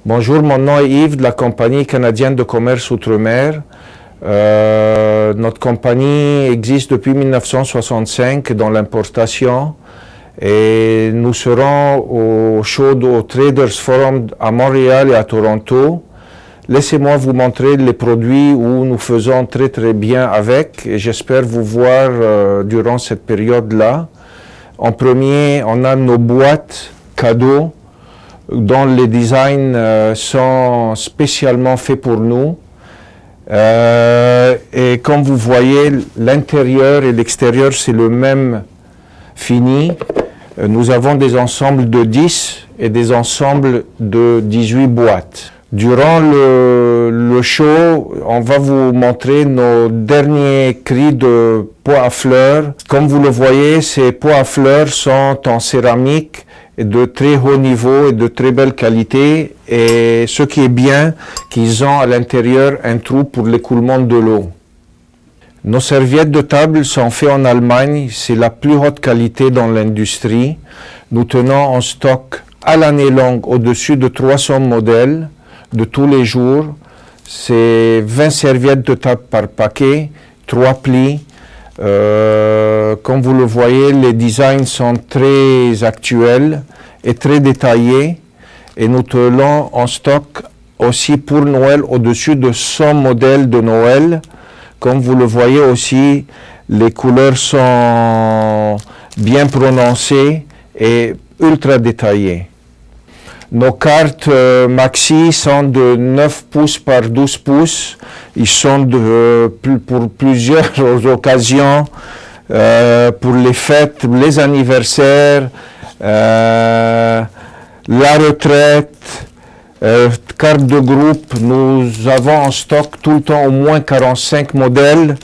Bonjour, mon nom est Yves de la compagnie canadienne de commerce Outre-mer. Notre compagnie existe depuis 1965 dans l'importation et nous serons au show au Traders Forum à Montréal et à Toronto. Laissez-moi vous montrer les produits où nous faisons très bien avec et j'espère vous voir durant cette période-là. En premier, on a nos boîtes cadeaux dont les designs sont spécialement faits pour nous. Et comme vous voyez, l'intérieur et l'extérieur, c'est le même fini. Nous avons des ensembles de 10 et des ensembles de 18 boîtes. Durant le show, on va vous montrer nos derniers cris de pots à fleurs. Comme vous le voyez, ces pots à fleurs sont en céramique et de très haut niveau et de très belle qualité. Et ce qui est bien, qu'ils ont à l'intérieur un trou pour l'écoulement de l'eau. Nos serviettes de table sont faites en Allemagne. C'est la plus haute qualité dans l'industrie. Nous tenons en stock à l'année longue au-dessus de 300 modèles de tous les jours. C'est 20 serviettes de table par paquet, 3 plis. Comme vous le voyez, les designs sont très actuels et très détaillés. Et nous tenons en stock aussi pour Noël au-dessus de 100 modèles de Noël. Comme vous le voyez aussi, les couleurs sont bien prononcées et ultra détaillées. Nos cartes maxi sont de 9 pouces par 12 pouces. Ils sont pour plusieurs occasions, pour les fêtes, les anniversaires, la retraite, carte de groupe. Nous avons en stock tout le temps au moins 45 modèles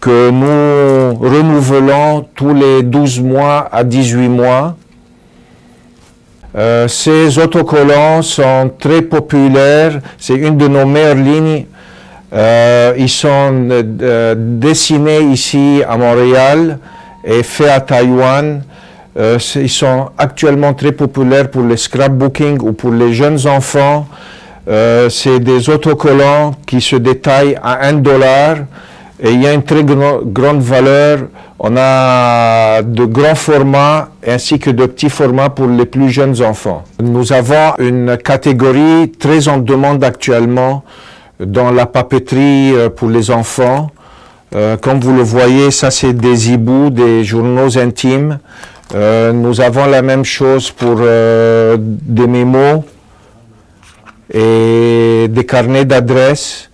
que nous renouvelons tous les 12 mois à 18 mois. Ces autocollants sont très populaires, c'est une de nos meilleures lignes. Ils sont dessinés ici à Montréal et faits à Taïwan. Ils sont actuellement très populaires pour les scrapbooking ou pour les jeunes enfants. C'est des autocollants qui se détaillent à $1 et il y a une très grande valeur. On a de grands formats ainsi que de petits formats pour les plus jeunes enfants. Nous avons une catégorie très en demande actuellement dans la papeterie pour les enfants. Comme vous le voyez, ça c'est des hiboux, des journaux intimes. Nous avons la même chose pour des mémos et des carnets d'adresses.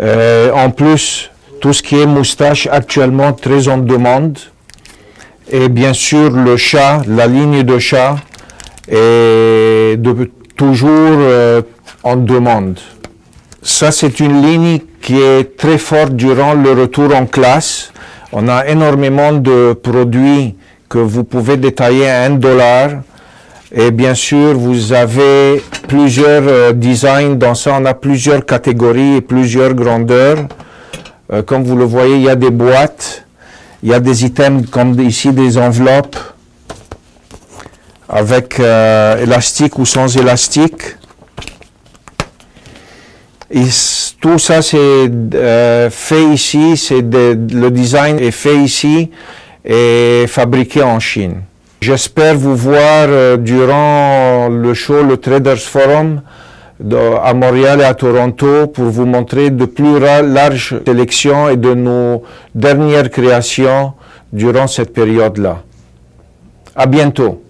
En plus, tout ce qui est moustache actuellement très en demande. Et bien sûr, le chat, la ligne de chat est toujours en demande. Ça, c'est une ligne qui est très forte durant le retour en classe. On a énormément de produits que vous pouvez détailler à $1. Et bien sûr, vous avez plusieurs designs dans ça. On a plusieurs catégories et plusieurs grandeurs. Comme vous le voyez, il y a des boîtes, il y a des items comme ici des enveloppes avec élastique ou sans élastique. Et tout ça c'est fait ici, le design est fait ici et fabriqué en Chine. J'espère vous voir durant le show, le Traders Forum, à Montréal et à Toronto pour vous montrer de plus larges sélections et de nos dernières créations durant cette période-là. À bientôt.